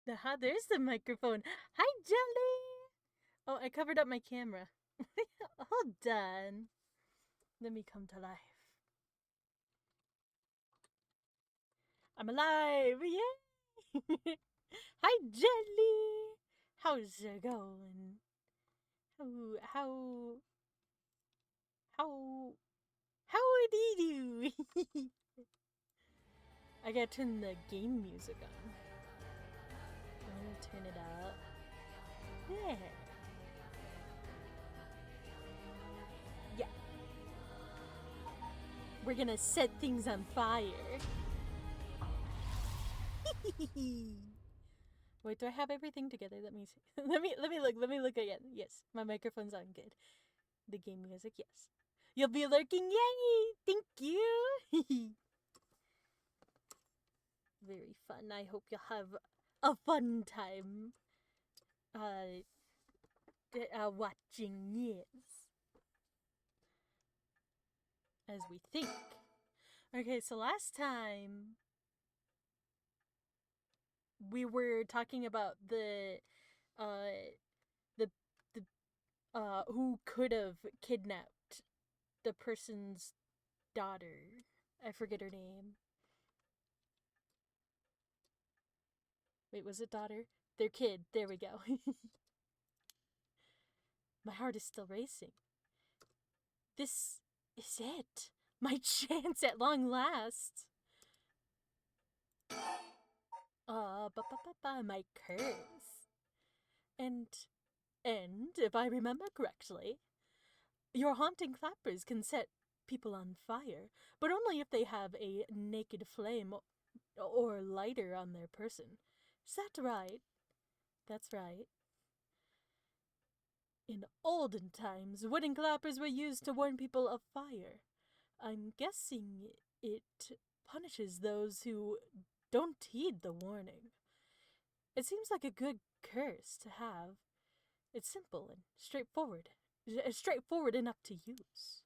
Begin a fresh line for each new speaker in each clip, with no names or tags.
There's the microphone. Hi, Jelly! Oh, I covered up my camera. Hold on. Let me come to life. I'm alive! Yay! Hi, Jelly! How's it going? How, how, how do you do? I gotta turn the game music on. I'm gonna turn it up. Yeah. Yeah. We're gonna set things on fire. Wait, do I have everything together? Let me see. Let me look again. Yes, my microphone's on good. The game music, yes. You'll be lurking, yay! Thank you. Very fun. I hope you'll have a fun time. Watching, yes. As we think. Okay, so last time we were talking about uh the the who could have kidnapped the person's daughter. I forget her name. Wait, was it daughter? Their kid. There we go. My heart is still racing. This is it. My chance at long last. My curse. And if I remember correctly, your haunting clappers can set people on fire, but only if they have a naked flame or lighter on their person. Is that right? That's right. In olden times, wooden clappers were used to warn people of fire. I'm guessing it punishes those who don't heed the warning. It seems like a good curse to have. It's simple and straightforward enough to use.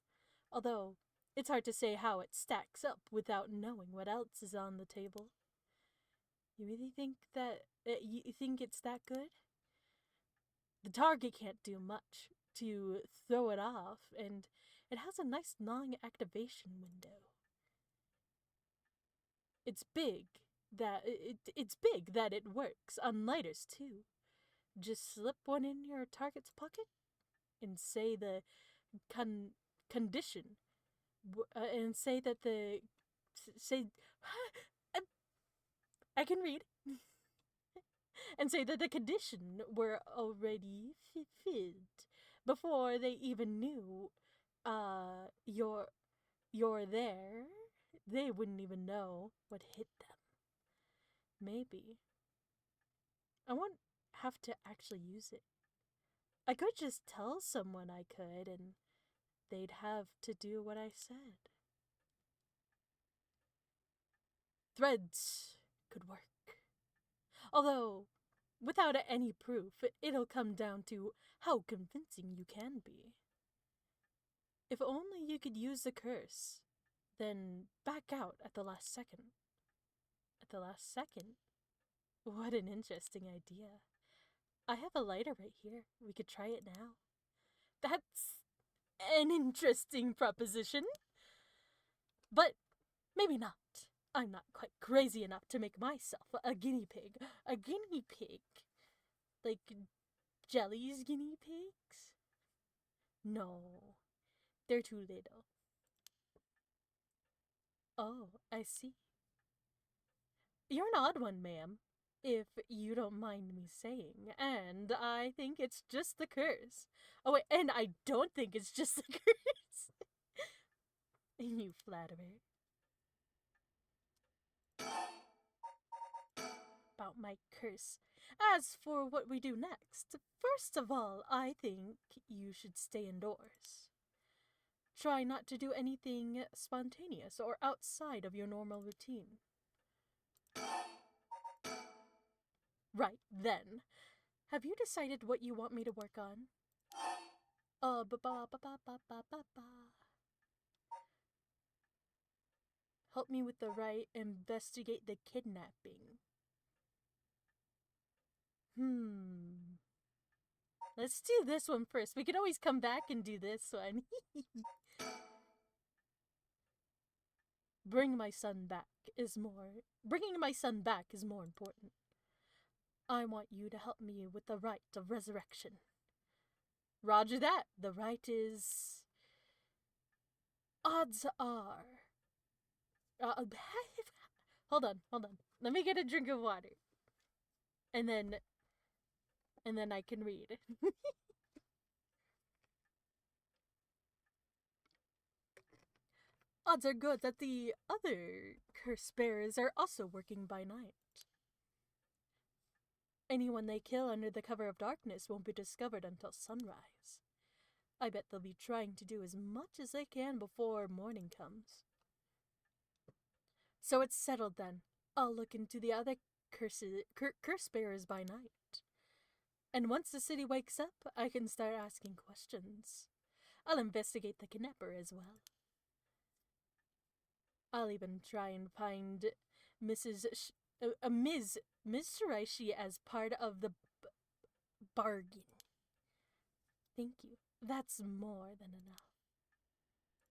Although, it's hard to say how it stacks up without knowing what else is on the table. You really think that you think it's that good? The target can't do much to throw it off, and it has a nice long activation window. It's big that it works on lighters too. Just slip one in your target's pocket and say the condition, and say that the say I can read and say that the condition were already filled before they even knew you're there. They wouldn't even know what hit them. Maybe I won't have to actually use it. I could just tell someone I could, and they'd have to do what I said. Threads could work. Although, without any proof, it'll come down to how convincing you can be. If only you could use the curse, then back out at the last second. At the last second? What an interesting idea. I have a lighter right here. We could try it now. That's an interesting proposition. But maybe not. I'm not quite crazy enough to make myself a guinea pig. A guinea pig? Like Jelly's guinea pigs? No, they're too little. Oh, I see. You're an odd one, ma'am, if you don't mind me saying, and I think it's just the curse. Oh, wait, and I don't think it's just the curse. You flatterer. About my curse. As for what we do next, first of all, I think you should stay indoors. Try not to do anything spontaneous or outside of your normal routine. Right, then. Have you decided what you want me to work on? Ba ba ba ba ba ba ba ba. Help me with the right, investigate the kidnapping. Let's do this one first. We can always come back and do this one. Bringing my son back is more important. I want you to help me with the rite of resurrection. Roger that. The rite is... Odds are... hold on. Let me get a drink of water. And then I can read. Odds are good that the other curse bearers are also working by night. Anyone they kill under the cover of darkness won't be discovered until sunrise. I bet they'll be trying to do as much as they can before morning comes. So it's settled then. I'll look into the other curse bearers by night. And once the city wakes up, I can start asking questions. I'll investigate the kidnapper as well. I'll even try and find Ms. Shiraishi as part of the bargain. Thank you. That's more than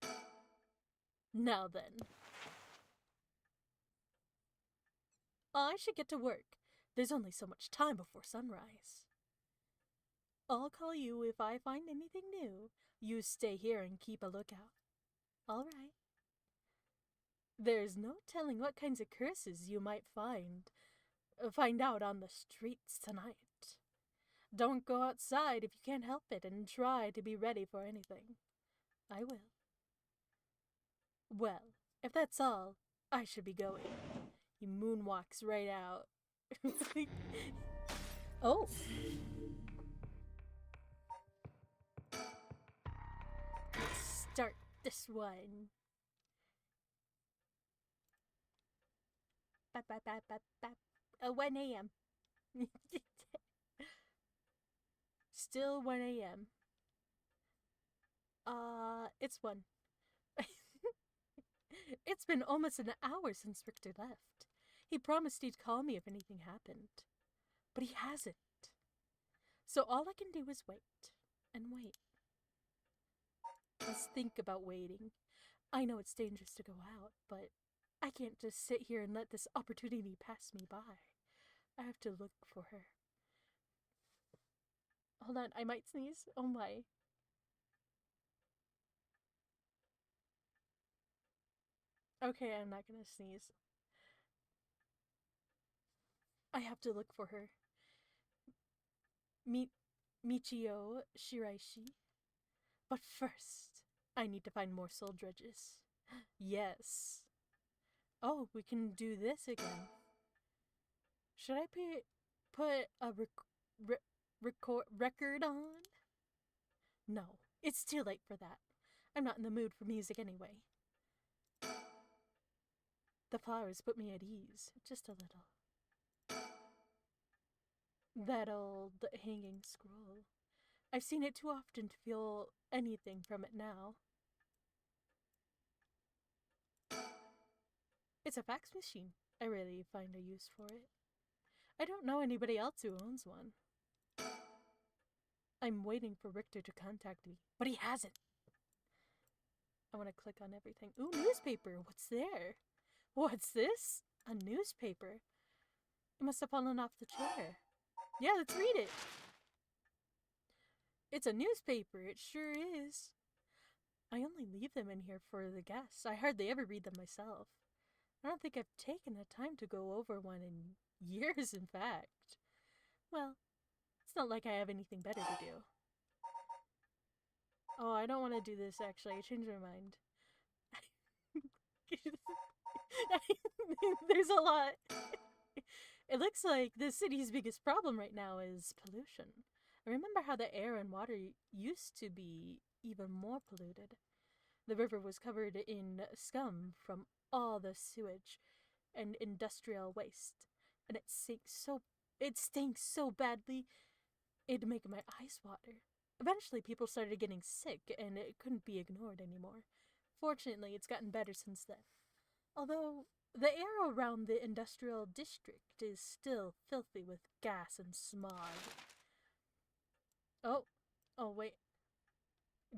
enough. Now then. I should get to work. There's only so much time before sunrise. I'll call you if I find anything new. You stay here and keep a lookout. All right. There's no telling what kinds of curses you might find out on the streets tonight. Don't go outside if you can't help it, and try to be ready for anything. I will. Well, if that's all, I should be going. He moonwalks right out. Oh. Let's start this one. 1 a.m. Still 1 a.m. It's 1. It's been almost an hour since Richter left. He promised he'd call me if anything happened. But he hasn't. So all I can do is wait. And wait. Let's think about waiting. I know it's dangerous to go out, but I can't just sit here and let this opportunity pass me by. I have to look for her. Hold on, I might sneeze. Oh my. Okay, I'm not gonna sneeze. I have to look for her. Michio Shiraishi. But first, I need to find more soul dredges. Yes. Oh, we can do this again. Should I put a record on? No, it's too late for that. I'm not in the mood for music anyway. The flowers put me at ease, just a little. That old hanging scroll. I've seen it too often to feel anything from it now. It's a fax machine. I rarely find a use for it. I don't know anybody else who owns one. I'm waiting for Richter to contact me, but he hasn't. I want to click on everything. Ooh, newspaper. What's there? What's this? A newspaper. It must have fallen off the chair. Yeah, let's read it. It's a newspaper. It sure is. I only leave them in here for the guests. I hardly ever read them myself. I don't think I've taken the time to go over one in years, in fact. Well, it's not like I have anything better to do. Oh, I don't want to do this, actually. I changed my mind. There's a lot. It looks like the city's biggest problem right now is pollution. I remember how the air and water used to be even more polluted. The river was covered in scum from all the sewage and industrial waste, and it stinks so badly, it'd make my eyes water. Eventually, people started getting sick, and it couldn't be ignored anymore. Fortunately, it's gotten better since then. Although, The air around the industrial district is still filthy with gas and smog. Oh, oh wait.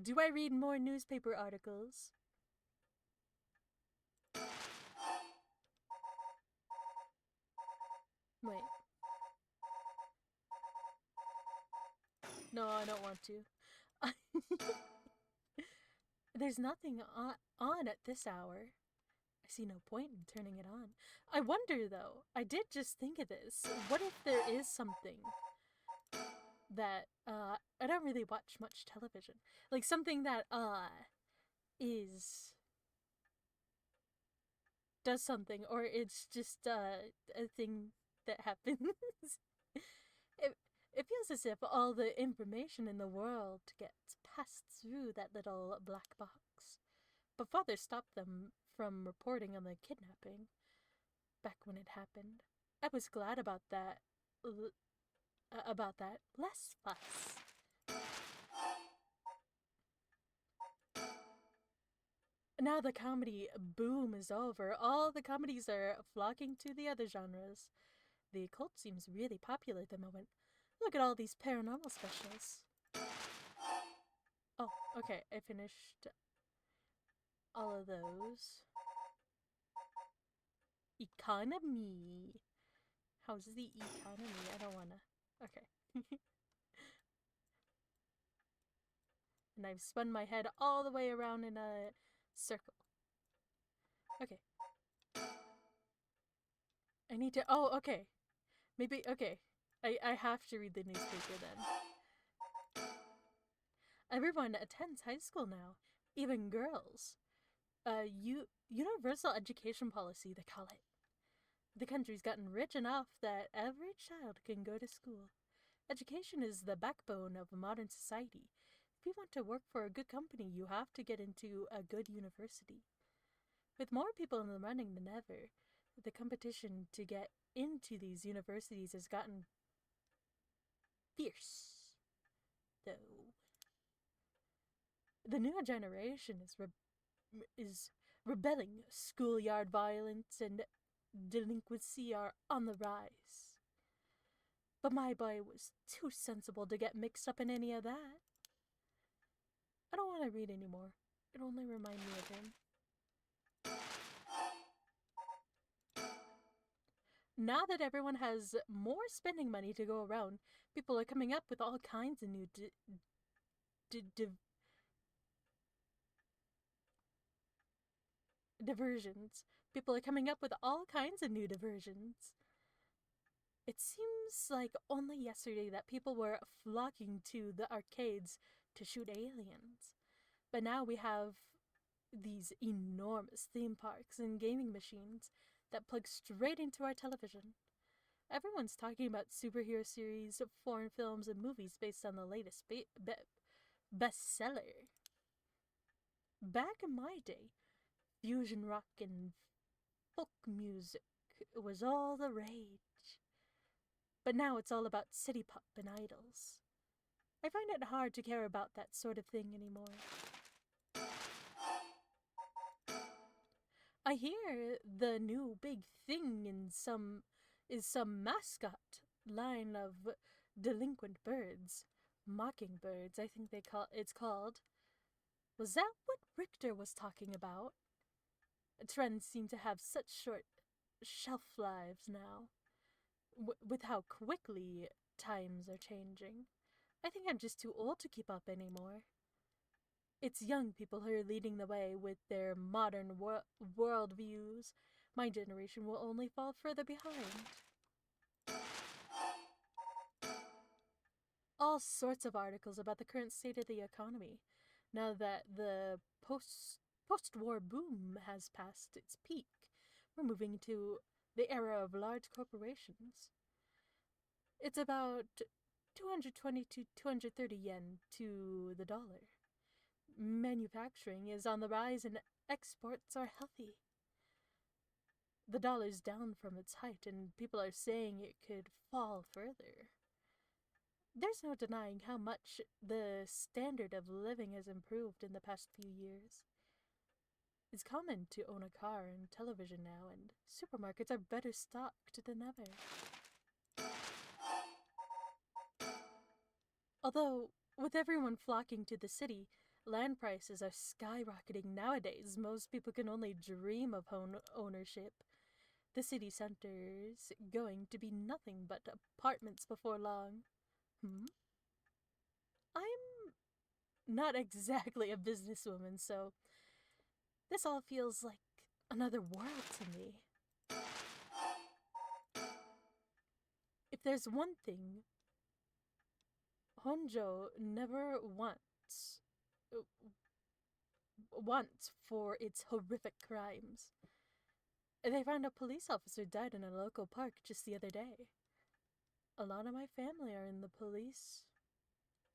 Do I read more newspaper articles? Wait. No, I don't want to. There's nothing on at this hour. I see no point in turning it on. I wonder, though, I did just think of this. What if there is something that, I don't really watch much television. Like, something that, does something, or it's just, a thing that happens. It feels as if all the information in the world gets passed through that little black box. But Father stopped them from reporting on the kidnapping back when it happened. I was glad about that. Less fuss. Now the comedy boom is over. All the comedies are flocking to the other genres. The occult seems really popular at the moment. Look at all these paranormal specials. Oh, okay, I finished all of those. Economy. How's the economy? I don't wanna. Okay. And I've spun my head all the way around in a circle. Okay. I need to. Oh, okay. Maybe. Okay. I have to read the newspaper then. Everyone attends high school now, even girls. Universal education policy, they call it. The country's gotten rich enough that every child can go to school. Education is the backbone of modern society. If you want to work for a good company, you have to get into a good university. With more people in the running than ever, the competition to get into these universities has gotten fierce, though. The new generation is rebelling. Schoolyard violence and delinquency are on the rise. But my boy was too sensible to get mixed up in any of that. I don't want to read anymore. It only reminds me of him. Now that everyone has more spending money to go around, people are coming up with all kinds of new diversions. People are coming up with all kinds of new diversions. It seems like only yesterday that people were flocking to the arcades to shoot aliens. But now we have these enormous theme parks and gaming machines that plug straight into our television. Everyone's talking about superhero series, foreign films, and movies based on the latest bestseller. Back in my day, fusion rock and folk music was all the rage. But now it's all about city pop and idols. I find it hard to care about that sort of thing anymore. I hear the new big thing is some mascot line of delinquent birds. Mockingbirds, I think it's called. Was that what Richter was talking about? Trends seem to have such short shelf lives now. With how quickly times are changing. I think I'm just too old to keep up anymore. It's young people who are leading the way with their modern world views. My generation will only fall further behind. All sorts of articles about the current state of the economy, now that the post-war boom has passed its peak. We're moving to the era of large corporations. It's about 220 to 230 yen to the dollar. Manufacturing is on the rise and exports are healthy. The dollar's down from its height and people are saying it could fall further. There's no denying how much the standard of living has improved in the past few years. It's common to own a car and television now, and supermarkets are better stocked than ever. Although, with everyone flocking to the city, land prices are skyrocketing nowadays. Most people can only dream of home ownership. The city center's going to be nothing but apartments before long. I'm not exactly a businesswoman, so this all feels like another world to me. If there's one thing Honjo never wants for its horrific crimes. They found a police officer died in a local park just the other day. A lot of my family are in the police.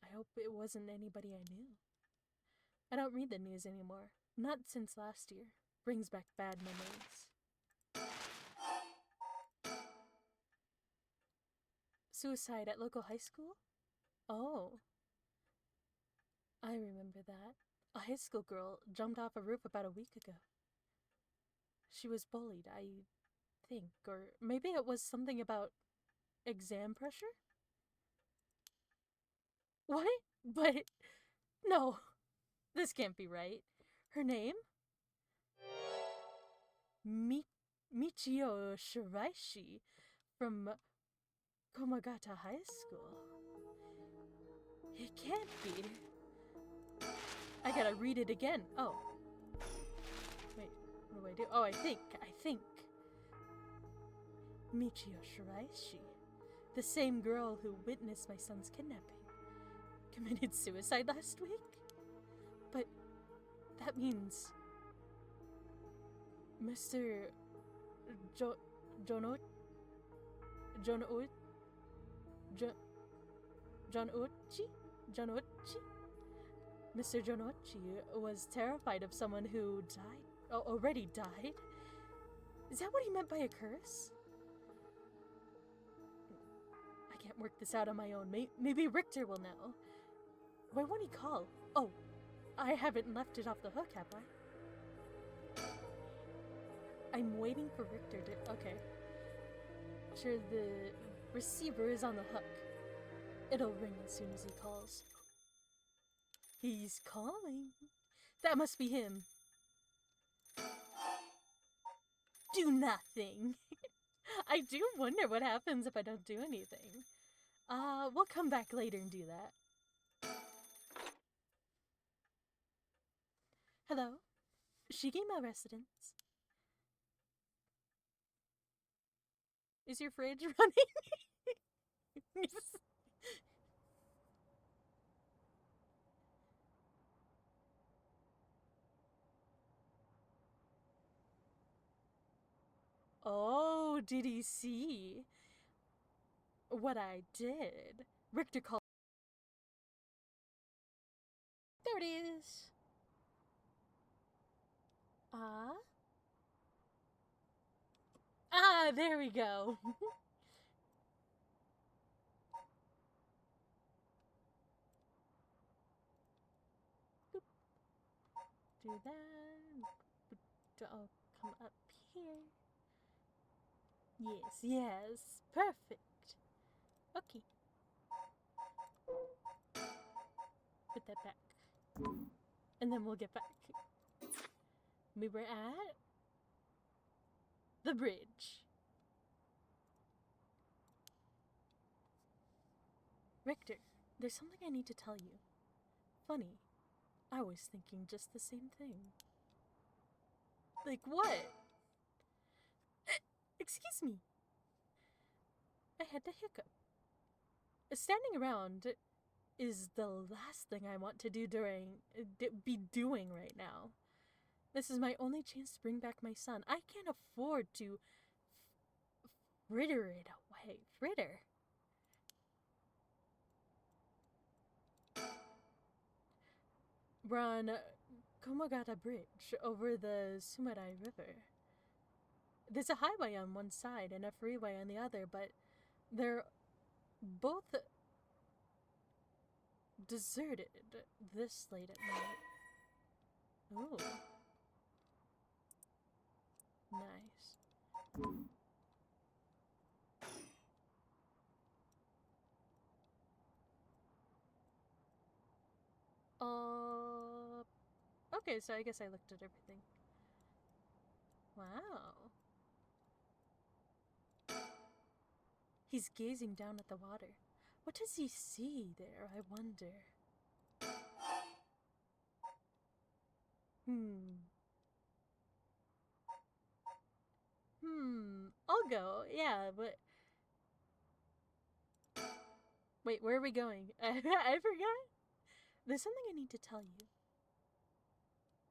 I hope it wasn't anybody I knew. I don't read the news anymore. Not since last year. Brings back bad memories. Suicide at local high school? Oh. I remember that. A high school girl jumped off a roof about a week ago. She was bullied, I think. Or maybe it was something about exam pressure? What? But no, this can't be right. Her name? Michio Shiraishi from Komagata High School. It can't be. I gotta read it again. Oh. Wait, what do I do? Oh, I think. Michio Shiraishi, the same girl who witnessed my son's kidnapping, committed suicide last week? But that means Mr. John Ochi? Mr. Jonochi was terrified of someone who already died? Is that what he meant by a curse? I can't work this out on my own. Maybe Richter will know. Why won't he call? Oh, I haven't left it off the hook, have I? I'm waiting for Richter to... Okay. Sure, the receiver is on the hook. It'll ring as soon as he calls. He's calling. That must be him. Do nothing. I do wonder what happens if I don't do anything. We'll come back later and do that. Hello? Shigima residence. Is your fridge running? Oh, did he see what I did? Richter called. There it is. There we go. Do that. I'll come up here. Yes. Perfect. Okay. Put that back. And then we'll get back. We were at the bridge. Richter, there's something I need to tell you. Funny, I was thinking just the same thing. Like what? Excuse me. I had to hiccup. Standing around is the last thing I want to be doing right now. This is my only chance to bring back my son. I can't afford to fritter it away. Fritter. We're on Komagata Bridge over the Sumarai River. There's a highway on one side and a freeway on the other, but they're both deserted this late at night. Oh. Nice. Okay, so I guess I looked at everything. Wow. He's gazing down at the water. What does he see there, I wonder? I'll go. Yeah, but... Wait, where are we going? I forgot. There's something I need to tell you.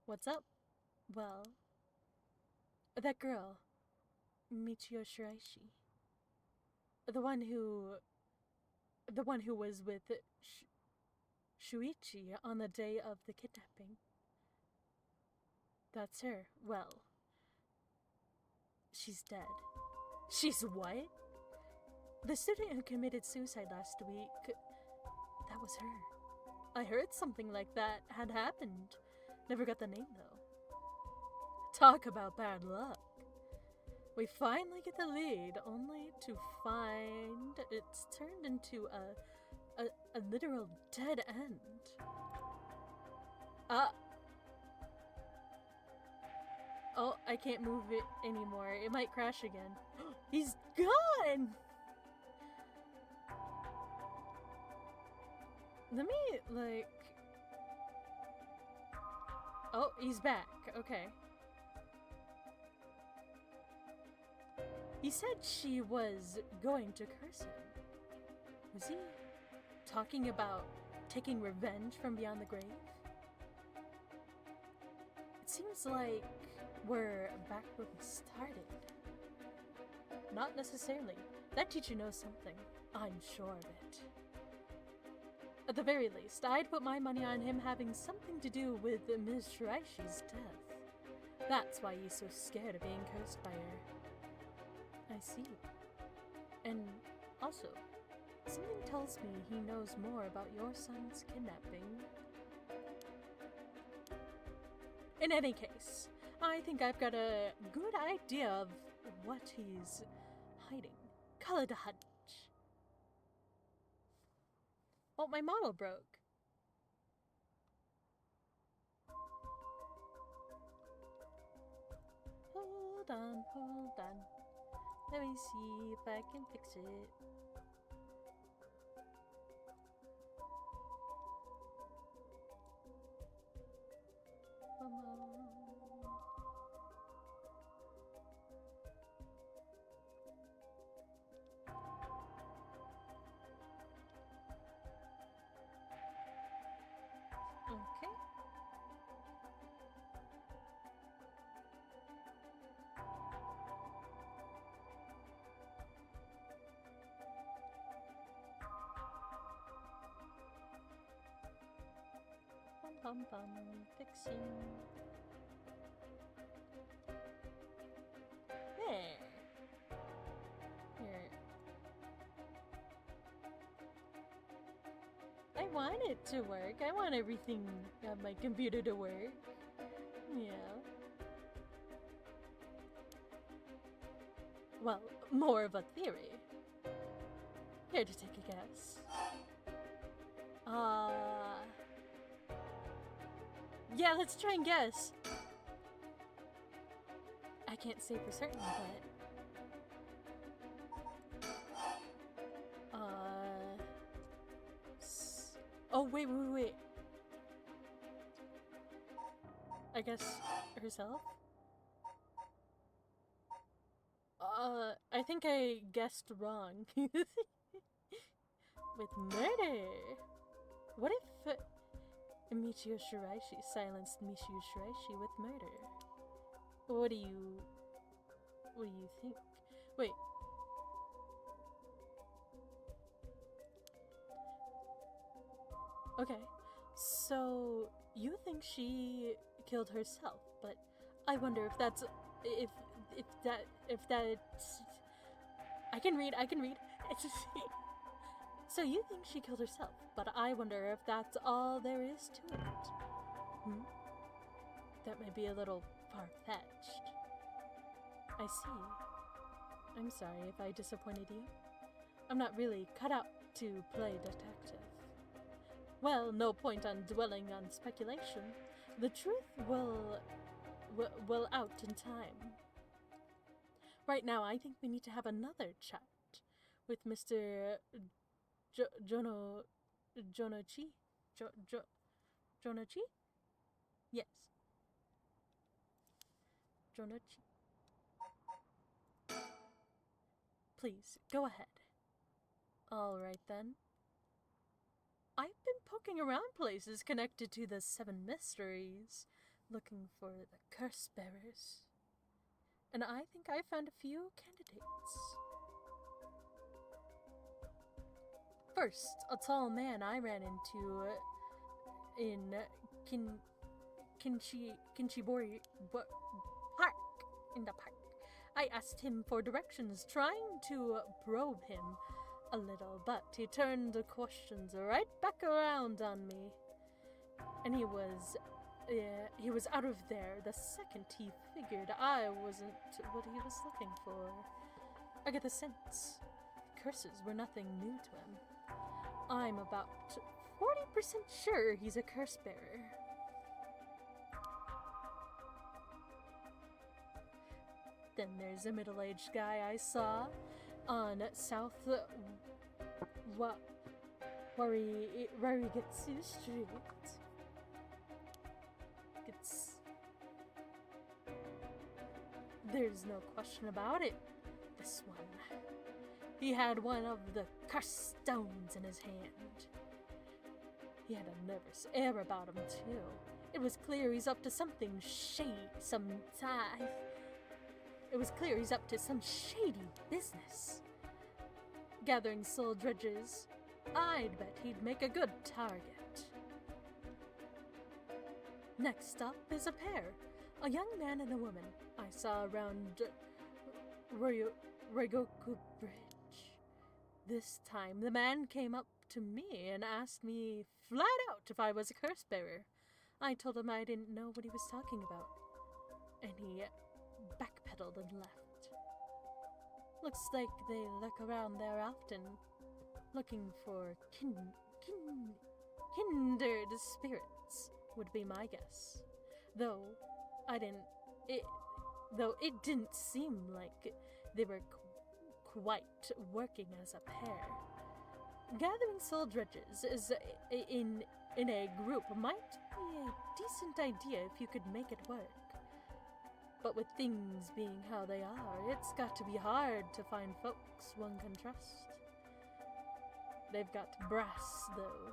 What's up? Well, that girl, Michio Shiraishi. The one who was with Shuichi on the day of the kidnapping. That's her. Well, she's dead. She's what? The student who committed suicide last week, that was her. I heard something like that had happened. Never got the name, though. Talk about bad luck. We finally get the lead, only to find it's turned into a literal dead end. Oh, I can't move it anymore. It might crash again. He's gone! Let me, like... Oh, he's back. Okay. He said she was going to curse him. Was he talking about taking revenge from beyond the grave? It seems like we're back where we started. Not necessarily. That teacher knows something. I'm sure of it. At the very least, I'd put my money on him having something to do with Ms. Shiraishi's death. That's why he's so scared of being cursed by her. I see. And also, something tells me he knows more about your son's kidnapping. In any case, I think I've got a good idea of what he's hiding. Call it a hunch. Oh, my model broke. Hold on, hold on. Let me see if I can fix it. Come on. Okay. Bum bum, fixing. There. Here. I want it to work. I want everything on my computer to work. Yeah. Well, more of a theory. Here to take a guess. Yeah, let's try and guess. I can't say for certain, but... Oh, wait. I guess herself? I think I guessed wrong. With murder! What if Michio Shiraishi silenced Michio Shiraishi with murder? What do you think? Wait. Okay, so you think she killed herself, but I wonder if that's if that's I can read. So you think she killed herself, but I wonder if that's all there is to it. That might be a little far-fetched. I see. I'm sorry if I disappointed you. I'm not really cut out to play detective. Well, no point on dwelling on speculation. The truth will out in time. Right now, I think we need to have another chat with Mr. Jonochi? Jonochi? Yes. Jonochi. Please, go ahead. Alright then. I've been poking around places connected to the 7 Mysteries, looking for the curse bearers. And I think I found a few candidates. First, a tall man I ran into in Kinchibori Park. In the park. I asked him for directions, trying to probe him a little, but he turned the questions right back around on me. And he was out of there the second he figured I wasn't what he was looking for. I get the sense curses were nothing new to him. I'm about 40% sure he's a curse bearer. Then there's a middle-aged guy I saw on South Warigatsu Street. There's no question about it. This one. He had one of the cursed stones in his hand. He had a nervous air about him, too. It was clear he's up to something It was clear he's up to some shady business. Gathering soul dredges, I'd bet he'd make a good target. Next up is a pair, a young man and a woman I saw around Reigoku Bridge. This time, the man came up to me and asked me flat out if I was a curse bearer. I told him I didn't know what he was talking about, and he backpedaled and left. Looks like they lurk around there often, looking for kindred spirits, would be my guess. Though it didn't seem like they were quite working as a pair. Gathering soul dredges is in a group might be a decent idea if you could make it work. But with things being how they are, it's got to be hard to find folks one can trust. They've got brass, though.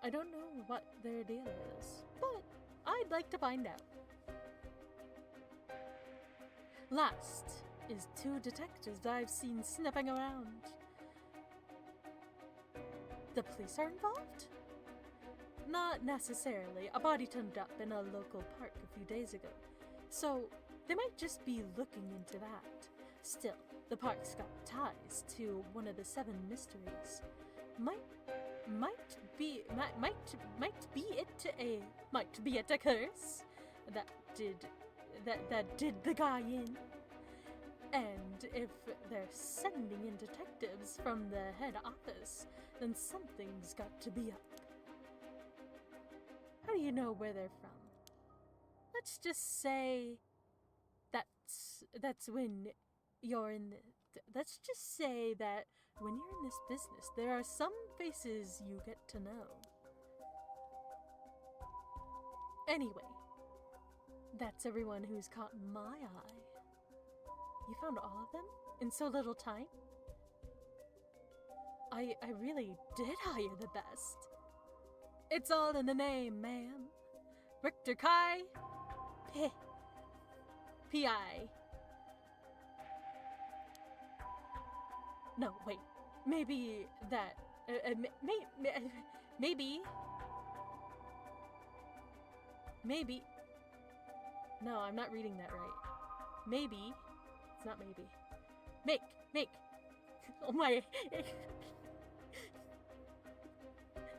I don't know what their deal is, but I'd like to find out. Last is 2 detectives I've seen sniffing around. The police are involved? Not necessarily. A body turned up in a local park a few days ago, so they might just be looking into that. Still, the park's got ties to one of the 7 mysteries. Might be it a curse that did the guy in. And if they're sending in detectives from the head office, then something's got to be up. How do you know where they're from? Let's just say that's when you're in let's just say that when you're in this business, there are some faces you get to know. Anyway, that's everyone who's caught my eye. You found all of them in so little time? I really did hire the best. It's all in the name, ma'am. Richter Kai, P.I. No, wait. Maybe that. Maybe. No, I'm not reading that right. Maybe. It's not maybe. Make. Oh my.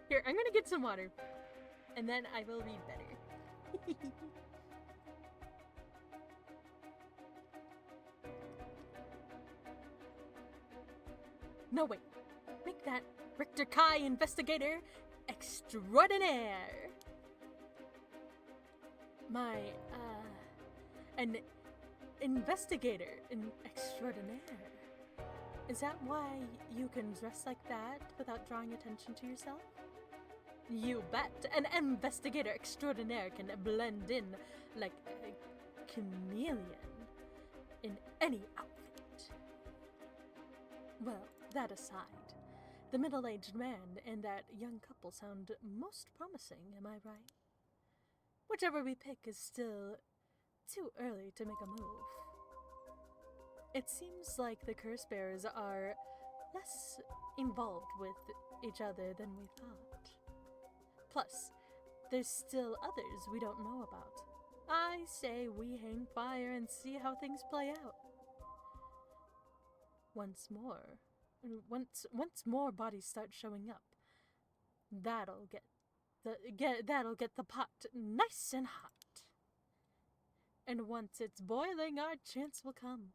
Here, I'm gonna get some water. And then I will read better. No, wait. Make that Richter Kai investigator extraordinaire. An investigator extraordinaire. Is that why you can dress like that without drawing attention to yourself? You bet. An investigator extraordinaire can blend in like a chameleon in any outfit. Well, that aside, the middle-aged man and that young couple sound most promising, am I right? Whichever we pick is still too early to make a move. It seems like the curse bearers are less involved with each other than we thought. Plus, there's still others we don't know about. I say we hang fire and see how things play out. Once more bodies start showing up, that'll get the pot nice and hot. And once it's boiling, our chance will come.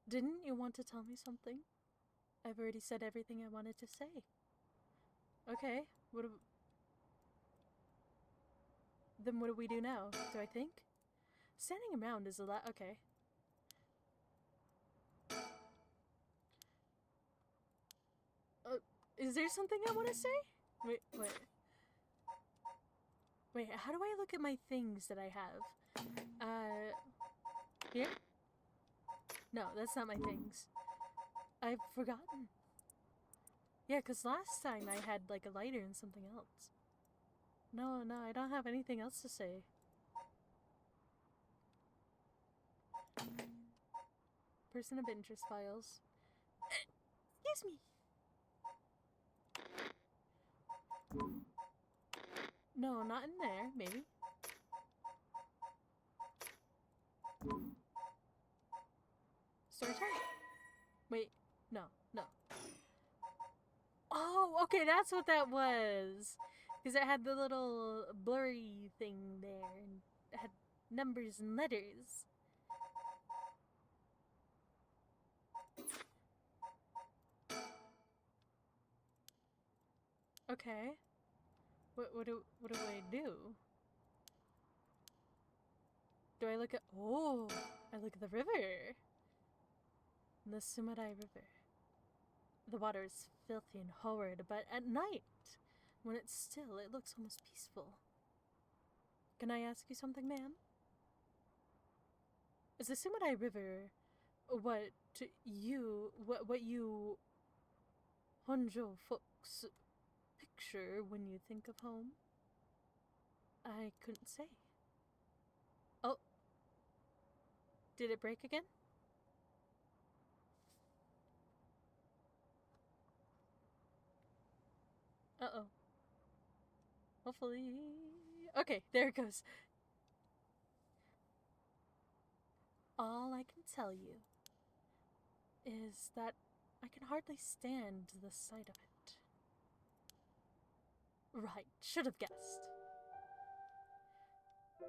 Didn't you want to tell me something? I've already said everything I wanted to say. Okay, then what do we do now? Do I think? Standing around is a lot. Okay. Is there something I want to say? Wait, how do I look at my things that I have? Here? No, that's not my things. I've forgotten. Yeah, because last time I had like a lighter and something else. No, I don't have anything else to say. Person of interest files. Excuse me. No, not in there, maybe. Story time. Wait, no. Oh, okay, that's what that was. Because it had the little blurry thing there, and it had numbers and letters. Okay. What do I do? Do I look at... Oh, I look at the river. The Sumadai River. The water is filthy and horrid, but at night, when it's still, it looks almost peaceful. Can I ask you something, ma'am? Is the Sumadai River what you Honjo folks picture when you think of home? I couldn't say. Oh. Did it break again? Uh-oh. Hopefully... Okay, there it goes. All I can tell you is that I can hardly stand the sight of it. Right, should have guessed.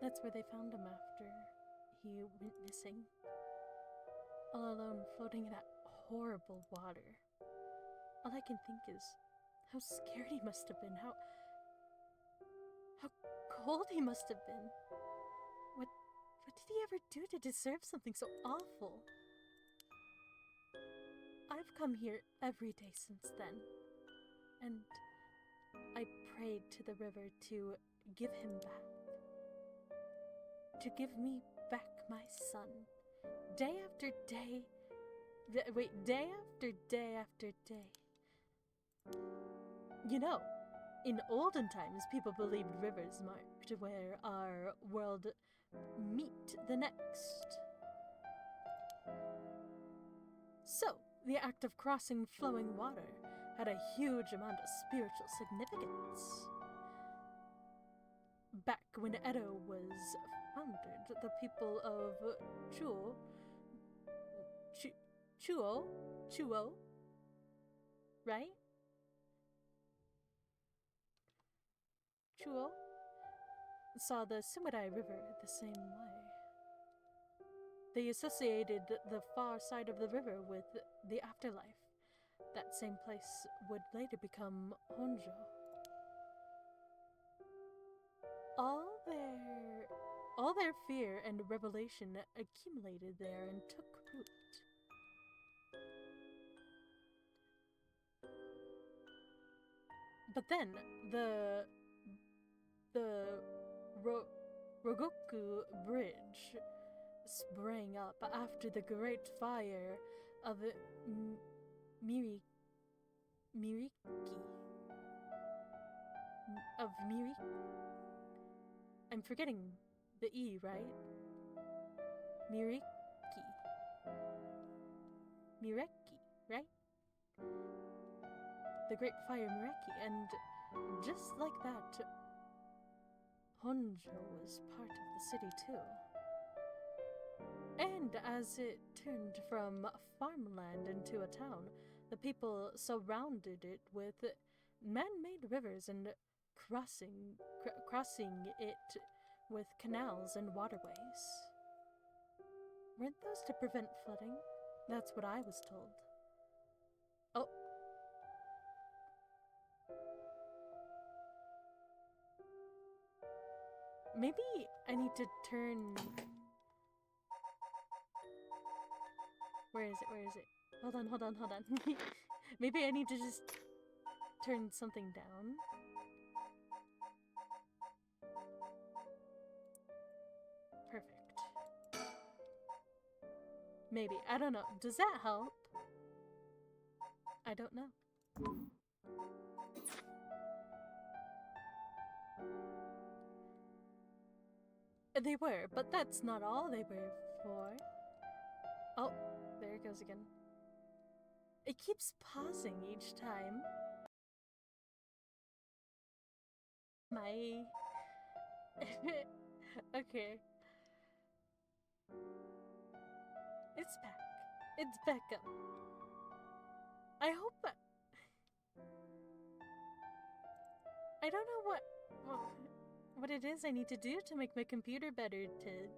That's where they found him after he went missing. All alone, floating in that horrible water. All I can think is how scared he must have been, how cold he must have been. What did he ever do to deserve something so awful? I've come here every day since then, and I prayed to the river to give him back. To give me back my son. Day after day. Day after day after day. You know, in olden times, people believed rivers marked where our world meet the next. So, the act of crossing flowing water had a huge amount of spiritual significance. Back when Edo was founded, the people of Chuo, right? Chuo saw the Sumadai River the same way. they associated the far side of the river with the afterlife. That same place would later become Honjo. All their fear and revelation accumulated there and took root. But then the Rogoku Bridge sprang up after the great fire of Miriki. Of Miriki. I'm forgetting the E, right? Miriki, right? The Great Fire Mireki, and just like that, Honjo was part of the city too. And as it turned from farmland into a town, the people surrounded it with man-made rivers and crossing it with canals and waterways. Weren't those to prevent flooding? That's what I was told. Oh. Maybe I need to turn... Where is it? Hold on. Maybe I need to just turn something down. Perfect. Maybe. I don't know. Does that help? I don't know. They were, but that's not all they were for. Oh, there it goes again. It keeps pausing each time. Okay. It's back. It's back up. I hope... I don't know what it is I need to do to make my computer better to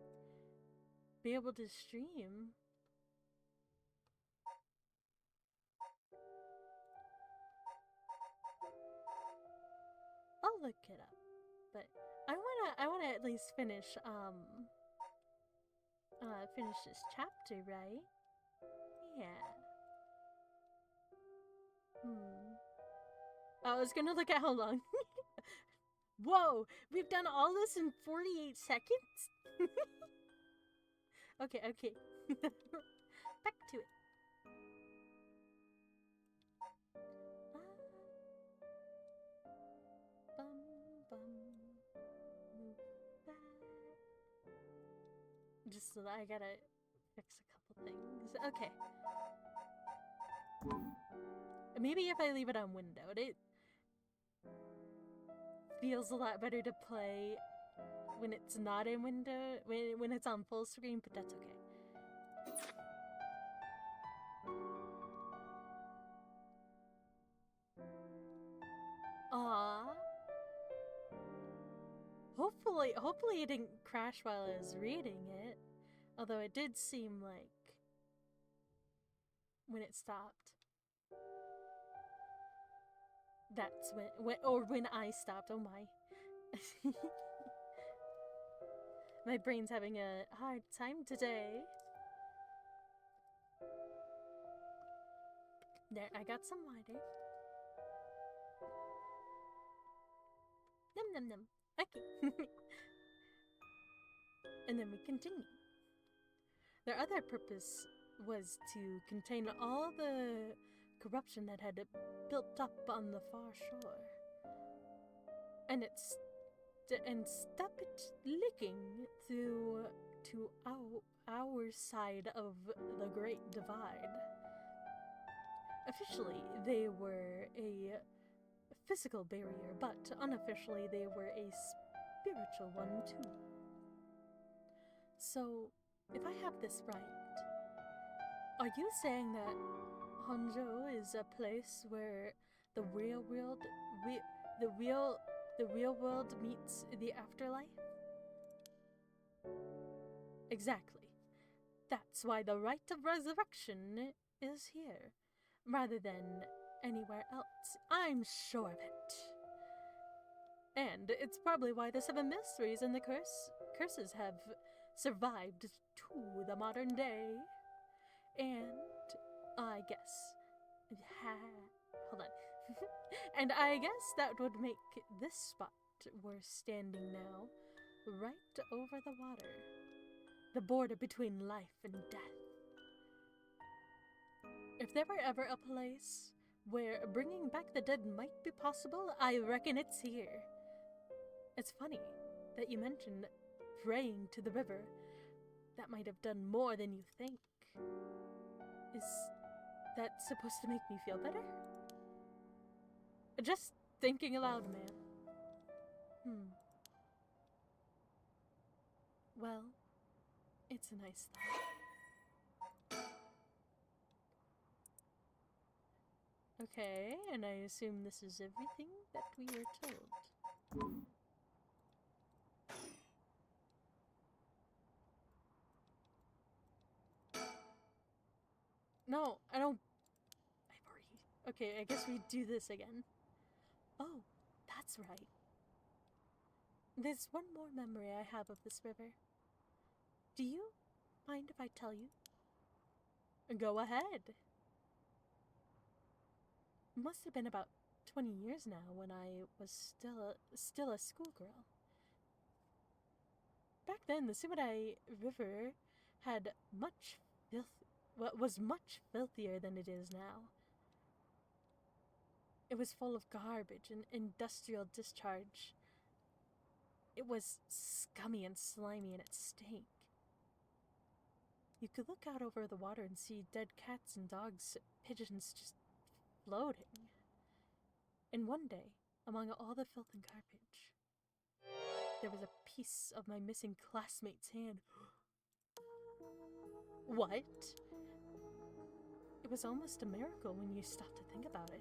be able to stream. I'll look it up, but I wanna at least finish finish this chapter, right? Yeah. I was gonna look at how long. Whoa, we've done all this in 48 seconds? Okay. Back to it. Just so that I gotta fix a couple things. Okay. Maybe if I leave it on windowed, it feels a lot better to play when it's not in window, when it's on full screen, but that's okay. Aww. Hopefully it didn't crash while I was reading it. Although it did seem like when it stopped. That's when I stopped. Oh my. My brain's having a hard time today. There, I got some water. Num. Okay. And then we continue. Their other purpose was to contain all the corruption that had built up on the far shore. And stop it leaking to our side of the Great Divide. Officially, they were a physical barrier, but unofficially they were a spiritual one too. So, if I have this right, are you saying that Honjo is a place where the real world meets the afterlife? Exactly. That's why the right of resurrection is here, rather than anywhere else. I'm sure of it. And it's probably why the 7 mysteries and the curses have survived to the modern day. And I guess... hold on. And I guess that would make this spot we're standing now right over the water. The border between life and death. If there were ever a place where bringing back the dead might be possible, I reckon it's here. It's funny that you mentioned praying to the river. That might have done more than you think. Is that supposed to make me feel better? Just thinking aloud, man. Well, it's a nice thought. Okay, and I assume this is everything that we were told. No, I don't... I've already... Okay, I guess we do this again. Oh, that's right. There's one more memory I have of this river. Do you mind if I tell you? Go ahead. It must have been about 20 years now when I was still a schoolgirl. Back then, the Sumidai River had was much filthier than it is now. It was full of garbage and industrial discharge. It was scummy and slimy, and it stank. You could look out over the water and see dead cats and dogs, pigeons just floating. And one day, among all the filth and garbage, there was a piece of my missing classmate's hand. What? It was almost a miracle when you stop to think about it.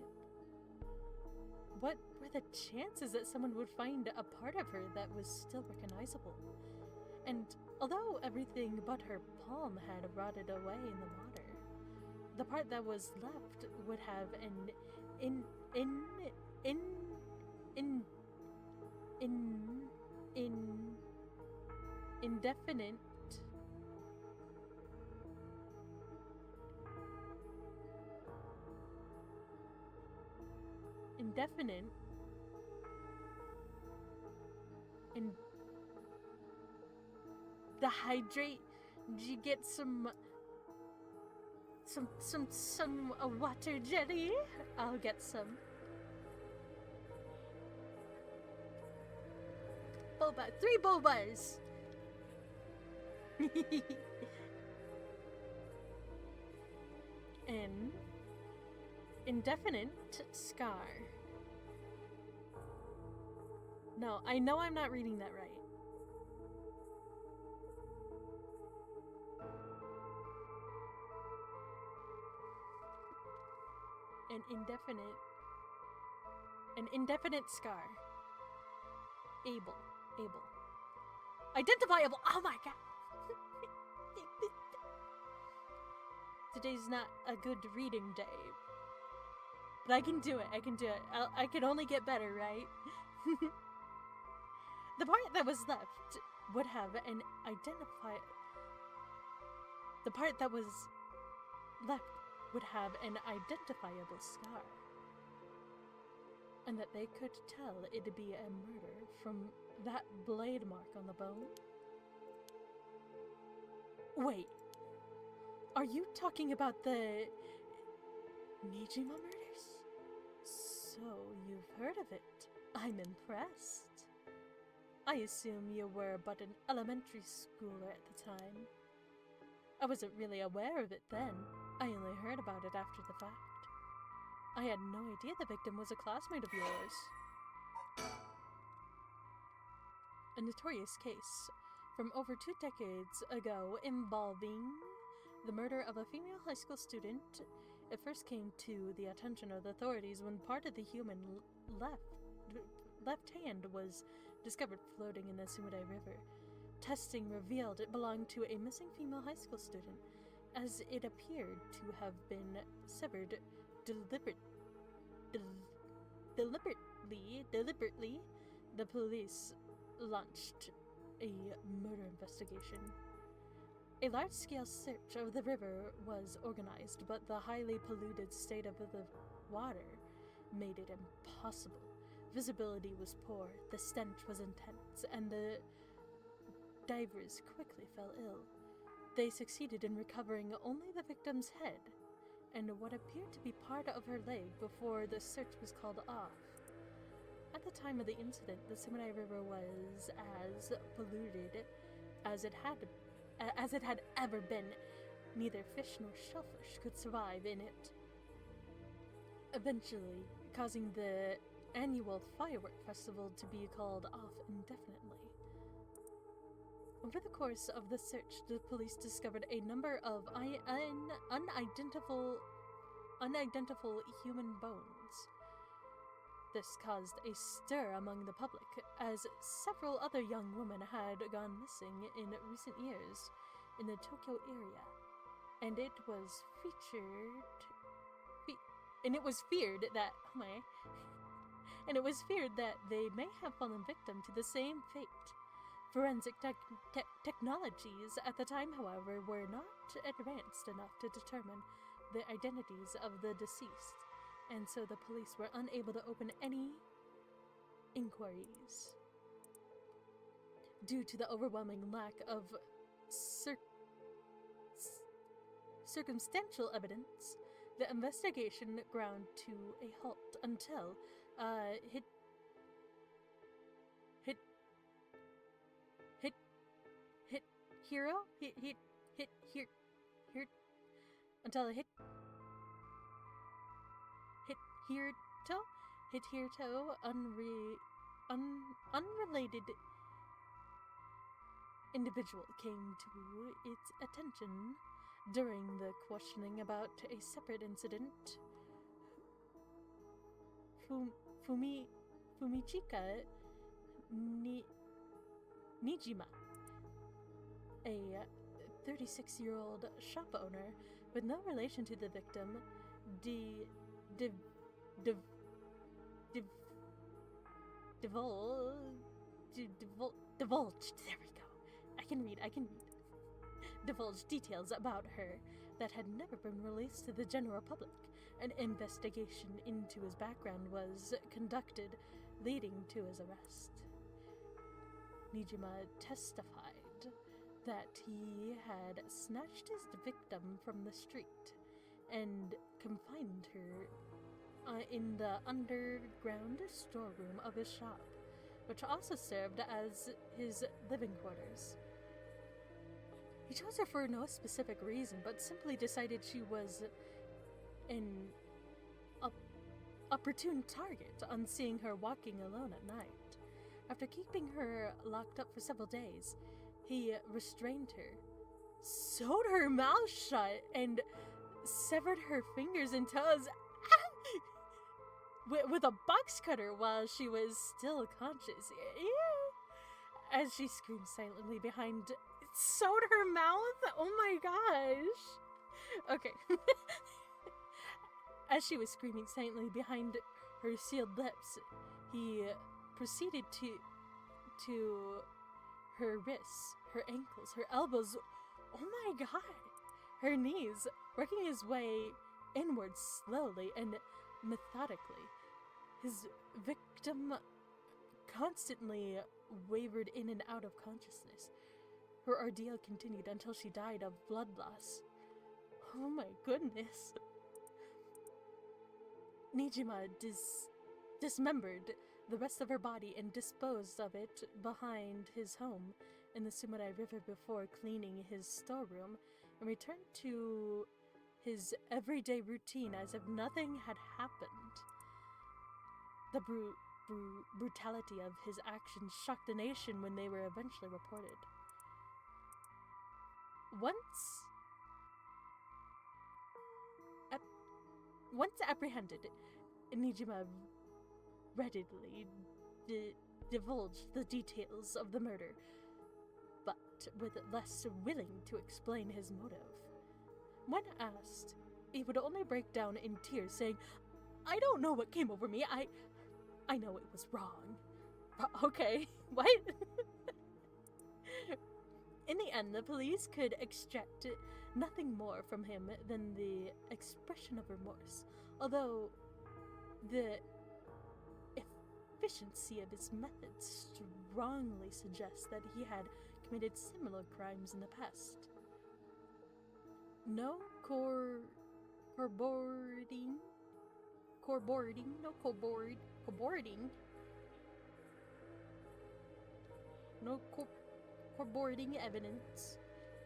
What were the chances that someone would find a part of her that was still recognizable? And although everything but her palm had rotted away in the water, the part that was left would have an indefinite and the hydrate. Did you get some water jelly? I'll get some. Boba, 3 bobas. An indefinite scar. No, I know I'm not reading that right. An indefinite scar. Able. Identifiable! Oh my god! Today's not a good reading day. But I can do it. I can only get better, right? The part that was left would have an identifiable scar. And that they could tell it to be a murder from that blade mark on the bone. Wait, are you talking about the Nijima murders? So you've heard of it. I'm impressed. I assume you were but an elementary schooler at the time. I wasn't really aware of it then. I only heard about it after the fact. I had no idea the victim was a classmate of yours. A notorious case from over 2 decades ago involving the murder of a female high school student. It first came to the attention of the authorities when part of the human left hand was discovered floating in the Sumidai River. testing revealed it belonged to a missing female high school student, as it appeared to have been severed deliberately. The police launched a murder investigation. A large-scale search of the river was organized, but the highly polluted state of the water made it impossible. Visibility was poor, the stench was intense, and the divers quickly fell ill. They succeeded in recovering only the victim's head and what appeared to be part of her leg before the search was called off. At the time of the incident, the Sumidai River was as polluted as it had ever been. Neither fish nor shellfish could survive in it, eventually causing the annual firework festival to be called off indefinitely. Over the course of the search, the police discovered a number of unidentifiable human bones. This caused a stir among the public, as several other young women had gone missing in recent years in the Tokyo area, and it was feared that they may have fallen victim to the same fate. Forensic technologies at the time, however, were not advanced enough to determine the identities of the deceased, and so the police were unable to open any inquiries. Due to the overwhelming lack of circumstantial evidence, the investigation ground to a halt until unrelated individual came to its attention during the questioning about a separate incident. Fumichika Nijima, a 36-year-old shop owner with no relation to the victim, divulged. There we go. I can read. Divulged details about her that had never been released to the general public. An investigation into his background was conducted, leading to his arrest. Nijima testified that he had snatched his victim from the street and confined her in the underground storeroom of his shop, which also served as his living quarters. He chose her for no specific reason, but simply decided she was an opportune target on seeing her walking alone at night. After keeping her locked up for several days, he restrained her, sewed her mouth shut, and severed her fingers and toes with a box cutter while she was still conscious. As she screamed silently behind... Sewed her mouth? Oh my gosh. Okay. As she was screaming silently behind her sealed lips, he proceeded to her wrists, her ankles, her elbows. Oh my god. Her knees, working his way inwards slowly and methodically. His victim constantly wavered in and out of consciousness. Her ordeal continued until she died of blood loss. Oh my goodness. Nijima dismembered the rest of her body and disposed of it behind his home in the Sumidai River before cleaning his storeroom, and returned to his everyday routine as if nothing had happened. The brutality of his actions shocked the nation when they were eventually reported. Once apprehended, Nijima readily divulged the details of the murder, but with less willing to explain his motive. When asked, he would only break down in tears, saying, "I don't know what came over me. I know it was wrong." Okay, what? In the end, the police could extract nothing more from him than the expression of remorse, although the efficiency of his methods strongly suggests that he had committed similar crimes in the past. No corroborating evidence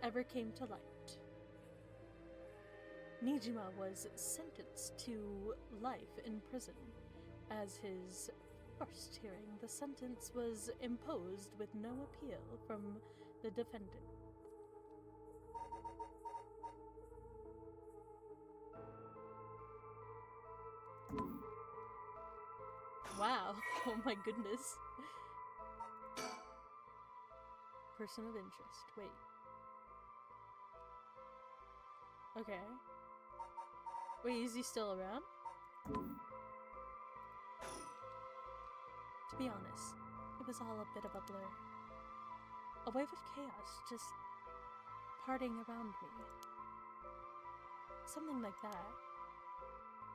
ever came to light. Nijima was sentenced to life in prison. As his first hearing, the sentence was imposed with no appeal from the defendant. Wow, oh my goodness. Person of interest, wait. Okay. Wait, is he still around? To be honest, it was all a bit of a blur. A wave of chaos just parting around me. Something like that.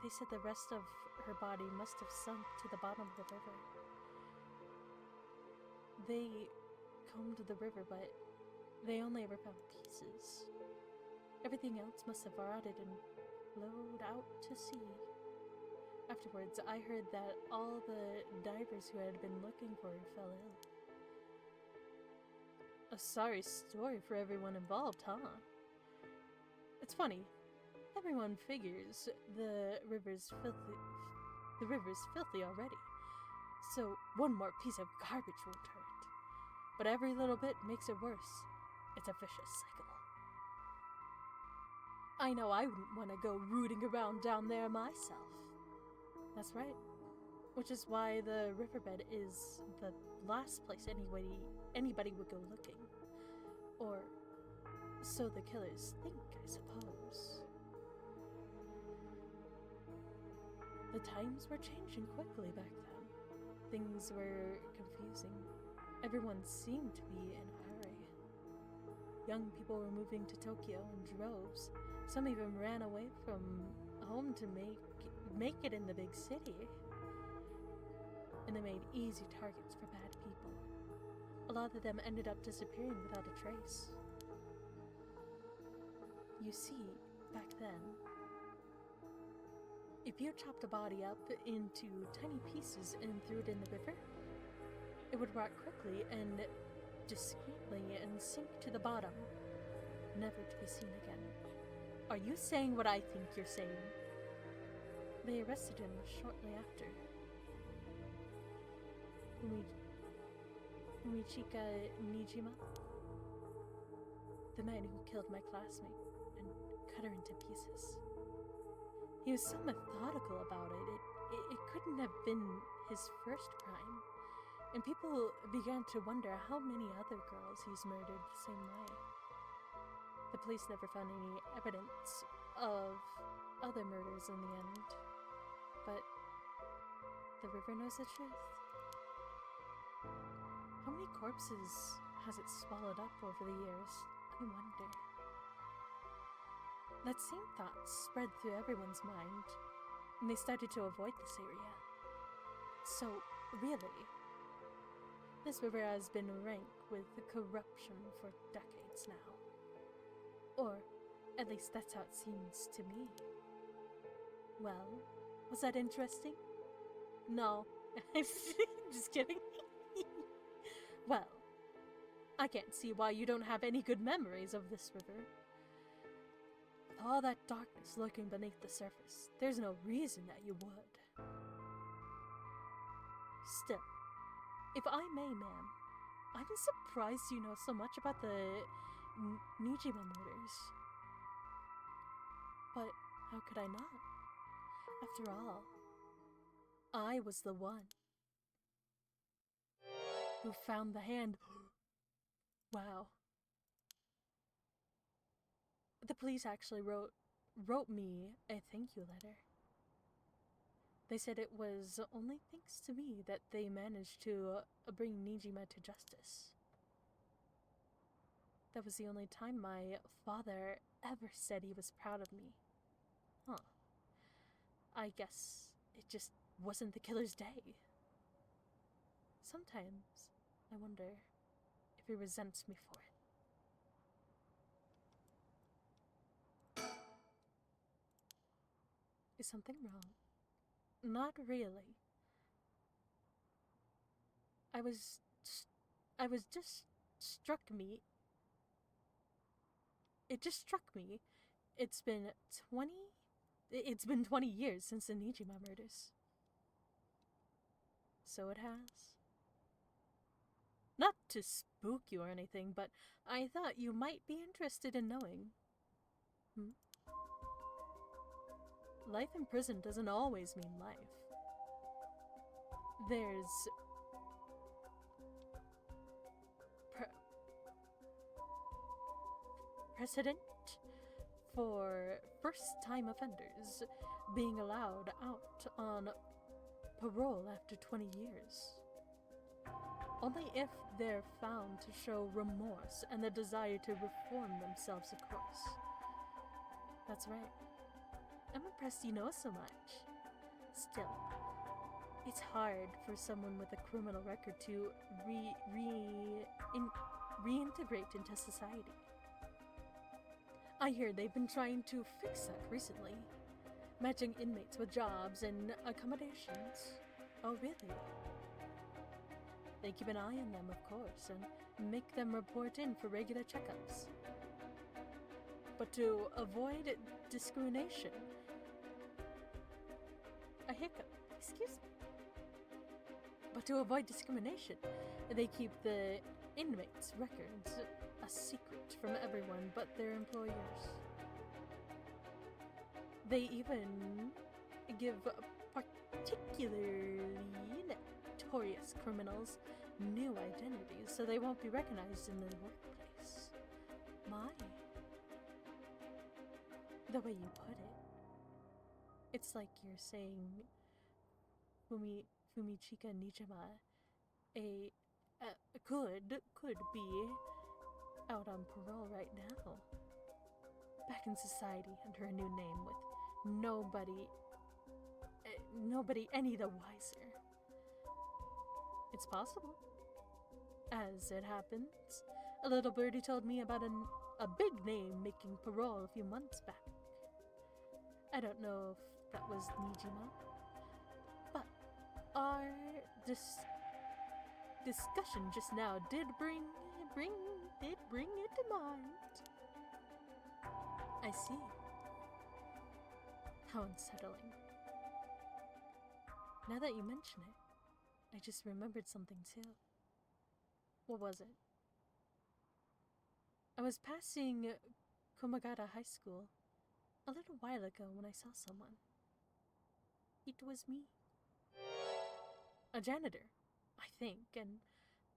They said the rest of her body must have sunk to the bottom of the river. They combed the river, but they only ever found pieces. Everything else must have rotted and flowed out to sea. Afterwards, I heard that all the divers who had been looking for her fell ill. A sorry story for everyone involved, huh? It's funny. Everyone figures the river's filthy already, so one more piece of garbage won't hurt. But every little bit makes it worse. It's a vicious cycle. I know I wouldn't want to go rooting around down there myself. That's right. Which is why the riverbed is the last place anybody would go looking. Or so the killers think, I suppose. The times were changing quickly back then. Things were confusing. Everyone seemed to be in a hurry. Young people were moving to Tokyo in droves. Some even ran away from home to make it in the big city. And they made easy targets for bad people. A lot of them ended up disappearing without a trace. You see, back then, if you chopped a body up into tiny pieces and threw it in the river, it would rot quickly and discreetly and sink to the bottom, never to be seen again. Are you saying what I think you're saying? They arrested him shortly after. Umichika Nijima, the man who killed my classmate and cut her into pieces. He was so methodical about it. It couldn't have been his first crime. And people began to wonder how many other girls he's murdered the same way. The police never found any evidence of other murders in the end. But the river knows the truth. How many corpses has it swallowed up over the years? I wonder. That same thought spread through everyone's mind, and they started to avoid this area. So, really, this river has been rank with corruption for decades now. Or, at least that's how it seems to me. Well, was that interesting? No. Just kidding. Well, I can't see why you don't have any good memories of this river. With all that darkness lurking beneath the surface, there's no reason that you would. Still, if I may, ma'am, I'm surprised you know so much about the Nijima murders. But how could I not? After all, I was the one who found the hand. Wow, The police actually wrote me a thank you letter. They said it was only thanks to me that they managed to bring Nijima to justice. That was the only time my father ever said he was proud of me. Huh. I guess it just wasn't the killer's day. Sometimes I wonder if he resents me for it. Is something wrong? Not really. I was just struck me. It just struck me. It's been 20 years since the Nijima murders. So it has. Not to spook you or anything, but I thought you might be interested in knowing. Life in prison doesn't always mean life. There's precedent for first-time offenders being allowed out on parole after 20 years. Only if they're found to show remorse and the desire to reform themselves, of course. That's right. I'm impressed you know so much. Still, it's hard for someone with a criminal record to reintegrate into society. I hear they've been trying to fix that recently, matching inmates with jobs and accommodations. Oh, really? They keep an eye on them, of course, and make them report in for regular checkups. But to avoid discrimination... A hiccup, excuse me. But to avoid discrimination, they keep the inmates' records a secret from everyone but their employers. They even give particularly notorious criminals new identities so they won't be recognized in the workplace. My. The way you put it. It's like you're saying Fumichika Nijima could be out on parole right now. Back in society under a new name with nobody any the wiser. It's possible. As it happens, a little birdie told me about a big name making parole a few months back. I don't know if that was Nijima, but our discussion just now did bring it to mind. I see. How unsettling. Now that you mention it, I just remembered something too. What was it? I was passing Komagata High School a little while ago when I saw someone. It was me. A janitor, I think, and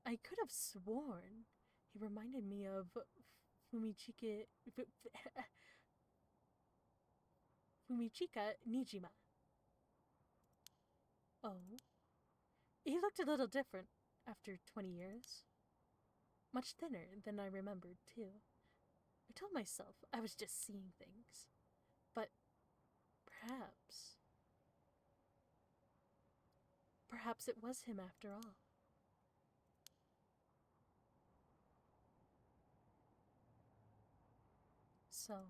I could have sworn he reminded me of Fumichika Nijima. Oh. He looked a little different after 20 years. Much thinner than I remembered, too. I told myself I was just seeing things. But perhaps it was him after all. So,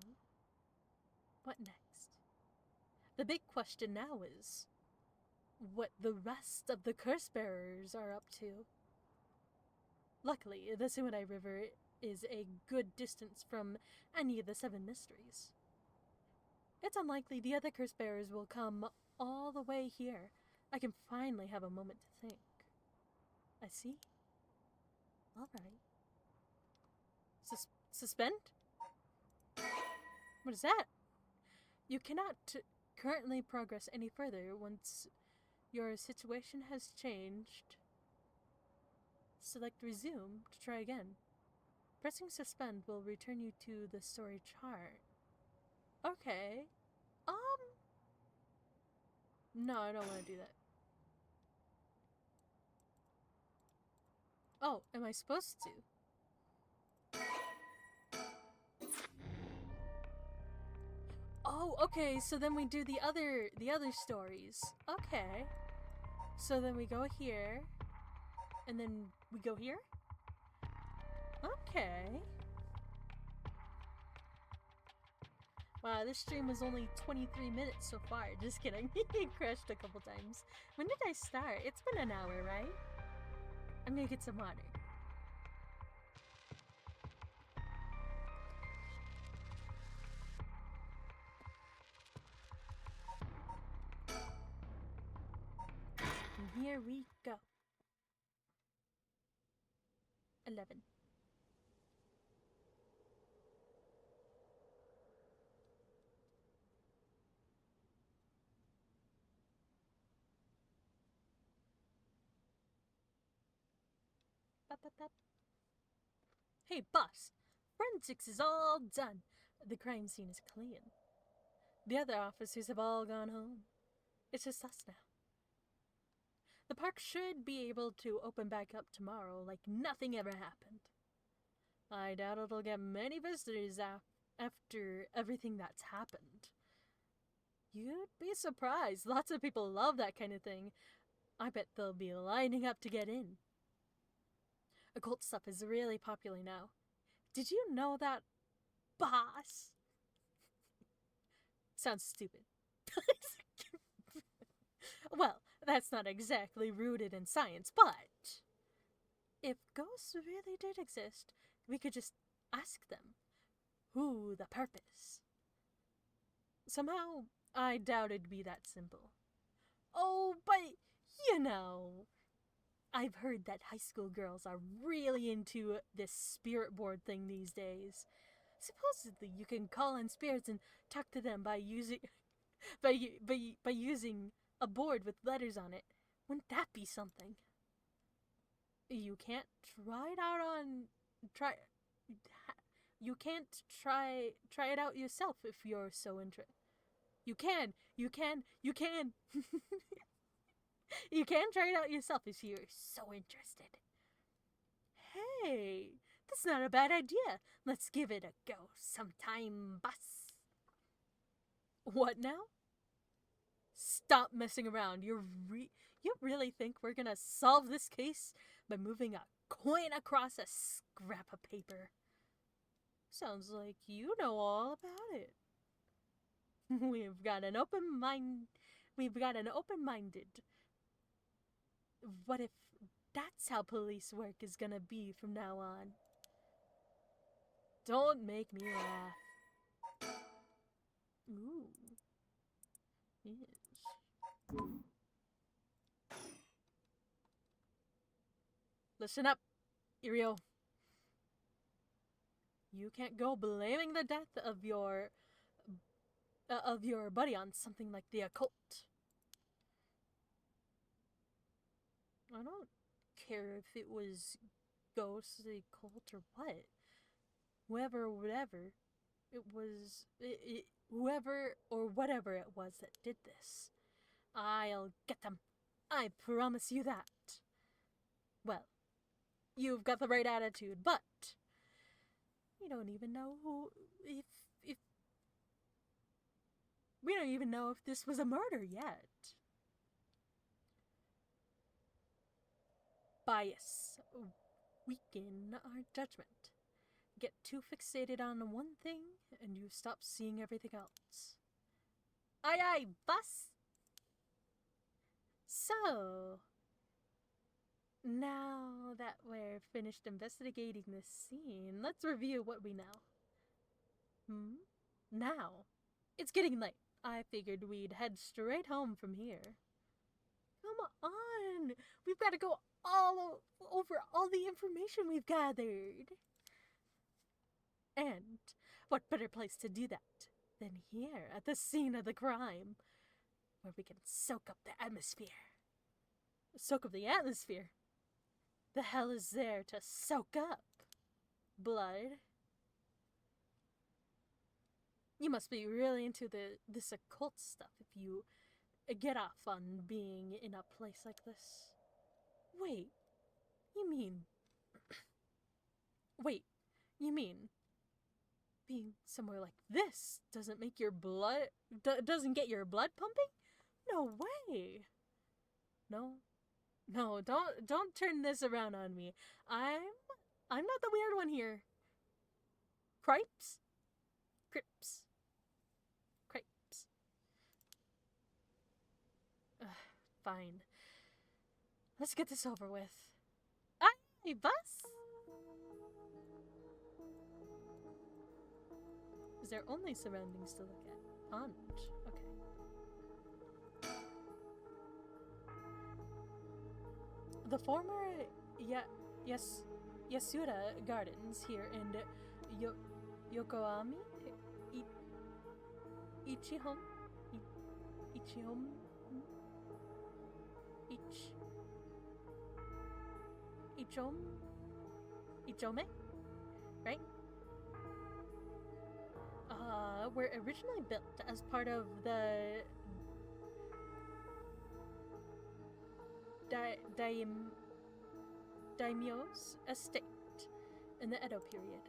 what next? The big question now is what the rest of the curse bearers are up to. Luckily, the Sumadai River is a good distance from any of the 7 mysteries. It's unlikely the other curse bearers will come all the way here. I can finally have a moment to think. I see. All right. Suspend? What is that? You cannot currently progress any further once your situation has changed. Select resume to try again. Pressing suspend will return you to the story chart. Okay. No, I don't want to do that. Oh, am I supposed to? Oh, okay, so then we do the other stories. Okay. So then we go here, and then we go here? Okay. Wow, this stream was only 23 minutes so far. Just kidding. It crashed a couple times. When did I start? It's been an hour, right? I'm gonna get some water. And here we go. 11. Hey, boss! Forensics is all done. The crime scene is clean. The other officers have all gone home. It's just us now. The park should be able to open back up tomorrow like nothing ever happened. I doubt it'll get many visitors after everything that's happened. You'd be surprised. Lots of people love that kind of thing. I bet they'll be lining up to get in. Occult stuff is really popular now. Did you know that, boss? Sounds stupid. Well, that's not exactly rooted in science, but if ghosts really did exist, we could just ask them who the purpose. Somehow, I doubt it'd be that simple. Oh, but you know, I've heard that high school girls are really into this spirit board thing these days. Supposedly, you can call in spirits and talk to them by using by using a board with letters on it. Wouldn't that be something? You can't try it out on try. You can't try it out yourself if you're so interested. You can. You can try it out yourself if you're so interested. Hey, that's not a bad idea. Let's give it a go sometime, boss. What now? Stop messing around. You really think we're gonna solve this case by moving a coin across a scrap of paper? Sounds like you know all about it. We've got an open-minded. What if that's how police work is gonna be from now on? Don't make me laugh. Ooh. Yes. Listen up, Irio. You can't go blaming the death of your buddy on something like the occult. I don't care if it was ghosts, the occult, or what. Whoever it was, whoever or whatever it was that did this, I'll get them. I promise you that. Well, you've got the right attitude, but we don't even know if we don't even know if this was a murder yet. Bias weaken our judgment. Get too fixated on one thing and you stop seeing everything else. Aye aye, boss! So, now that we're finished investigating this scene, let's review what we know. Now, it's getting late. I figured we'd head straight home from here. Come on! We've got to go all over all the information we've gathered. And what better place to do that than here at the scene of the crime, where we can soak up the atmosphere. Soak up the atmosphere? The hell is there to soak up? Blood? You must be really into this occult stuff if you get off on being in a place like this. Wait, you mean... Wait, you mean... being somewhere like this doesn't make your blood... doesn't get your blood pumping? No way! No, don't turn this around on me. I'm not the weird one here. Cripes? Crips. Cripes. Fine. Let's get this over with. Hey, bus? Is there only surroundings to look at? Honjo. Okay. The former Yasuda Gardens here in Yokohama, Ichihome, Ichome, right? Were originally built as part of the daimyo's estate in the Edo period.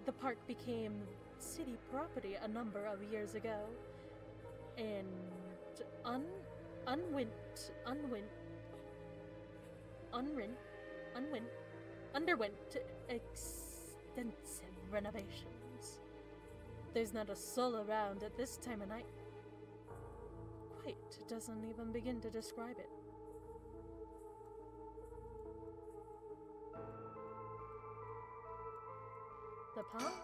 The park became city property a number of years ago, and underwent extensive renovations. There's not a soul around at this time of night. Quite doesn't even begin to describe it. The pond.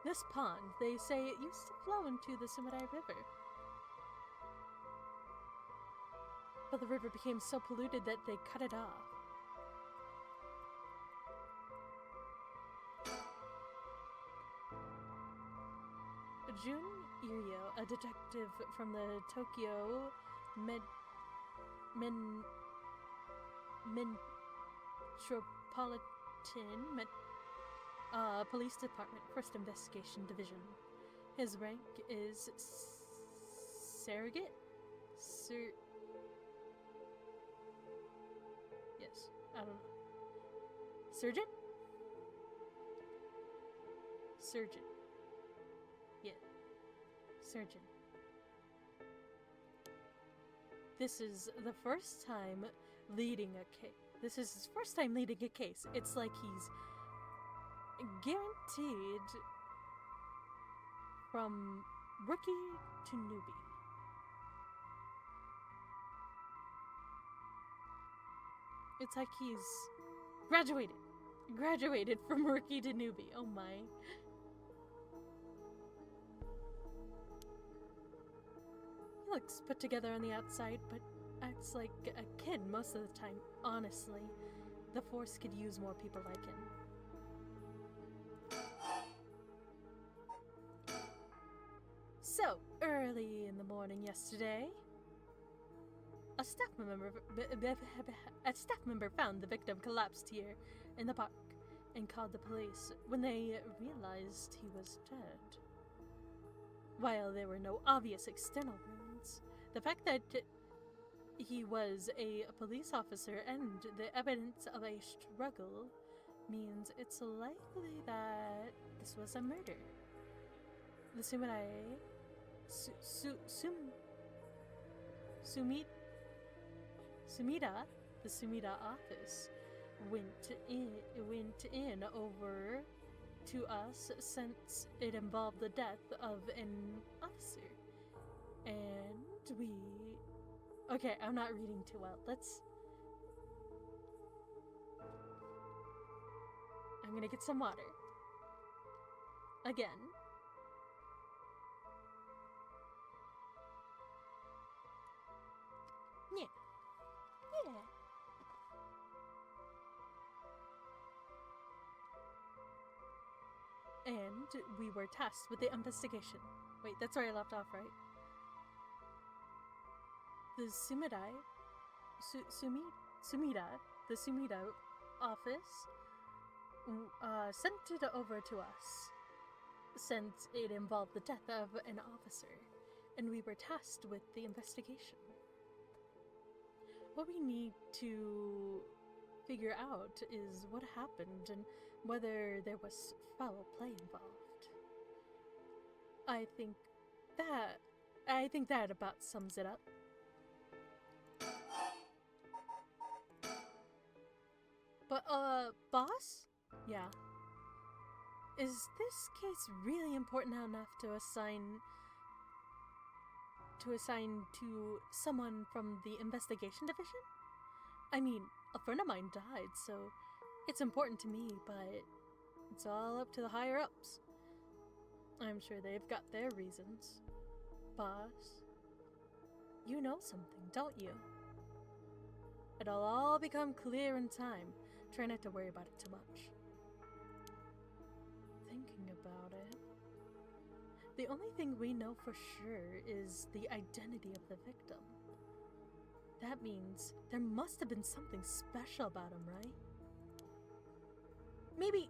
This pond, they say it used to flow into the Sumidai River. But the river became so polluted that they cut it off. Jun Iryo, a detective from the Tokyo Metropolitan Police Department, First Investigation Division. His rank is surrogate? Yes, I don't know. Surgeon? Surgeon. Yeah. Surgeon. This is the first time leading a case. This is his first time leading a case. It's like he's guaranteed from rookie to newbie. It's like he's graduated from rookie to newbie. Oh my. He looks put together on the outside, but acts like a kid most of the time. Honestly, the Force could use more people like him. So, early in the morning yesterday, a staff member found the victim collapsed here in the park and called the police when they realized he was dead. While there were no obvious external wounds, the fact that he was a police officer and the evidence of a struggle means it's likely that this was a murder. The the Sumida office went in over to us since it involved the death of an officer. And we... Okay, I'm not reading too well. I'm gonna get some water. Again. Yeah. Yeah. And we were tasked with the investigation. Wait, that's where I left off, right? The Sumida office sent it over to us since it involved the death of an officer, and we were tasked with the investigation. What we need to figure out is what happened and whether there was foul play involved. I think that about sums it up. But, boss? Yeah. Is this case really important enough to assign to someone from the investigation division? I mean, a friend of mine died, so it's important to me, but it's all up to the higher ups. I'm sure they've got their reasons. Boss, you know something, don't you? It'll all become clear in time. Try not to worry about it too much. Thinking about it, the only thing we know for sure is the identity of the victim. That means there must have been something special about him, right? Maybe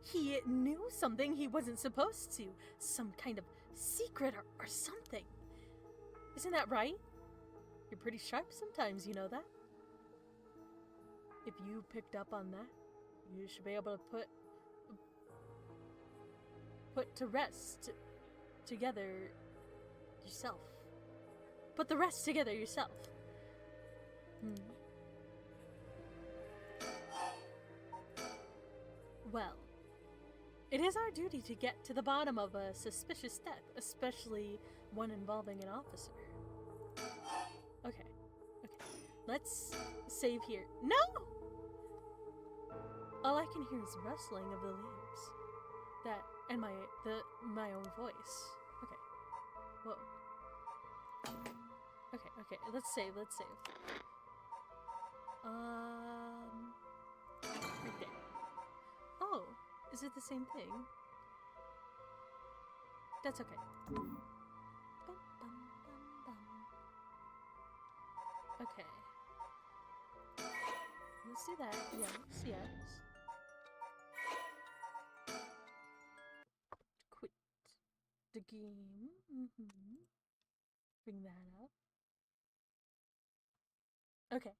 he knew something he wasn't supposed to. Some kind of secret or something. Isn't that right? You're pretty sharp sometimes, you know that? If you picked up on that, you should be able to put to rest together yourself. Put the rest together yourself. Well, it is our duty to get to the bottom of a suspicious death, especially one involving an officer. Okay. Let's save here. No! All I can hear is rustling of the leaves. That and my own voice. Okay. Whoa. Okay. Let's save. Right there. Oh, is it the same thing? That's okay. Okay. Let's do that. Yes. Quit the game. Bring that up. Okay.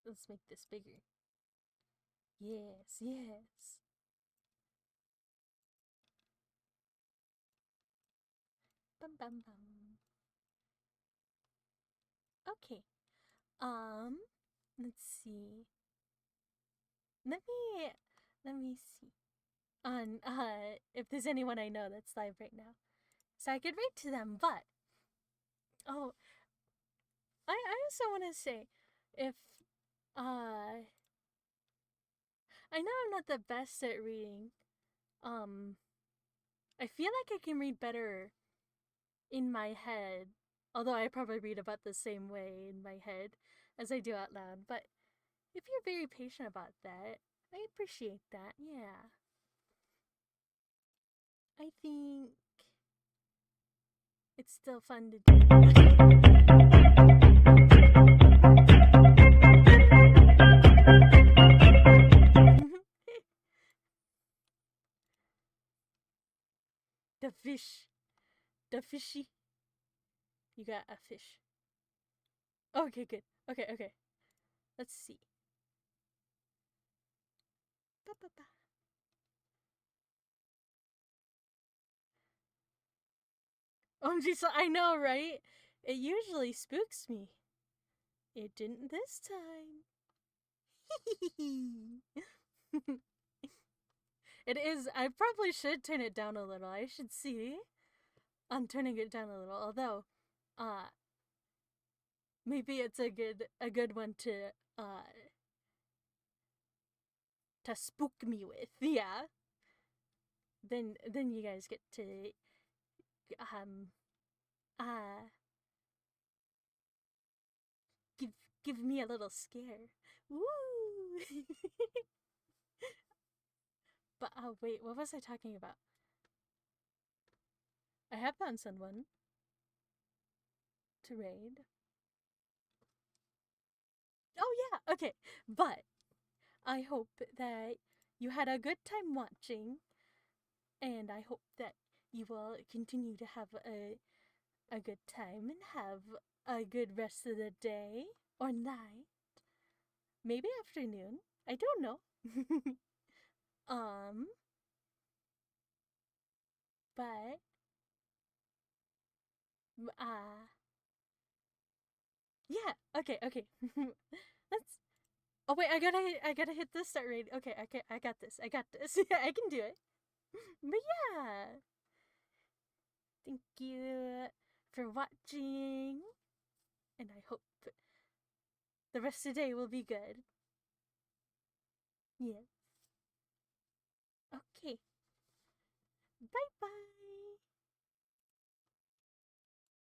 Let's make this bigger. Yes. Bum. Okay. Let's see. Let me see. On if there's anyone I know that's live right now. So I could read to them, but oh, I also want to say if I know I'm not the best at reading. I feel like I can read better in my head, although I probably read about the same way in my head as I do out loud. But if you're very patient about that, I appreciate that. Yeah. I think it's still fun to do. The fish. The fishy. You got a fish. Okay, good. Okay. Let's see. OMG, so I know, right? It usually spooks me. It didn't this time. It is. I probably should turn it down a little. I should see. I'm turning it down a little. Although, maybe it's a good one to spook me with. Yeah. Then you guys get to give me a little scare. Woo! But wait, what was I talking about? I have found someone to raid. Okay, but I hope that you had a good time watching, and I hope that you will continue to have a good time and have a good rest of the day or night, maybe afternoon. I don't know. um, but yeah. Okay, okay. Let's. Oh wait, I gotta hit the start rate. Okay, I got this. I got this. Yeah, I can do it. But yeah, thank you for watching, and I hope the rest of the day will be good. Yes. Okay. Bye bye.